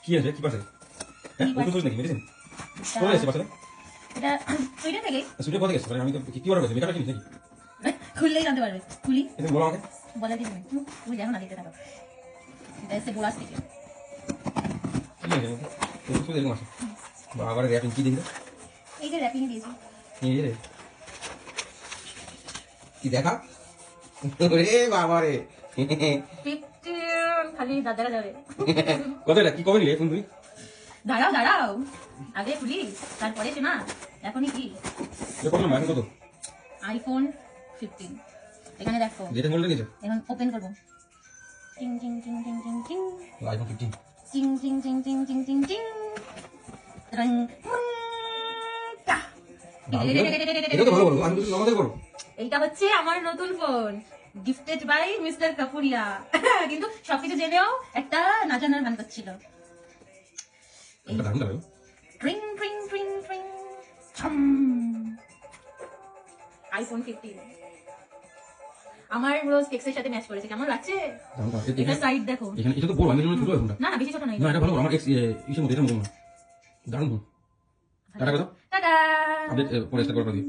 কি আছে কি পাশে? হ্যাঁ ওষুধ টষুধ নাকি মেডিসিন? কোথায় এসে পাশে? এটা সুইডেন থেকে। সুইডেন কোথা থেকে এসেছে? আমি তো কি অর্ডার করেছি মেকআপটা কিনিস নাকি? খুললেই জানতে পারবে। খুলি তুমি বলো আমাকে। বলে দিই তুমি দেখো না দেখতে থাকো। এটা এসে বোলাস থেকে। কি আছে ওষুধ তো এরকম আছে। বাবার র্যাপিং কি দেখি? এই যে র্যাপিং দিয়েছি। এই রে কি দেখা? ওরে বাবা রে 15 খালি দাদারা যাবে। কত এটা কি কবে নিলে ফোন তুই? দাঁড়াও দাঁড়াও আগে খুলি তারপরে শোনা। এখনই কি এটা কত নাম্বার কত? আইফোন 15 এখানে দেখো। যেটা বললে নিয়েছো এখন ওপেন করব। টিং টিং টিং টিং টিং টিং আইফোন 15 টিং টিং টিং টিং টিং টিং টিং রং টা। এটা তো ভালো বলো আমি তো আমাদের বলো এইটা হচ্ছে আমার নতুন phone gifted by mister Kapuria. কিন্তু সবকিছু জেনেও একটা না জানার ভান করছিল। এটা দাম দাও ট্রিং ট্রিং ট্রিং ট্রিং ছম আইফোন 15 আমার রোজ কেক্সের সাথে ম্যাচ করেছে। কেমন লাগছে? এটা সাইড দেখো। এখানে এটা তো বড় আমি ছোট ফোনটা না না বেশি ছোট না। না এটা ভালো আমার এক্স ইসের মধ্যে এটা মতো দারুণ ফোন টাটা কথা টাটা। আপডেট পরে স্টার্ট করে দিই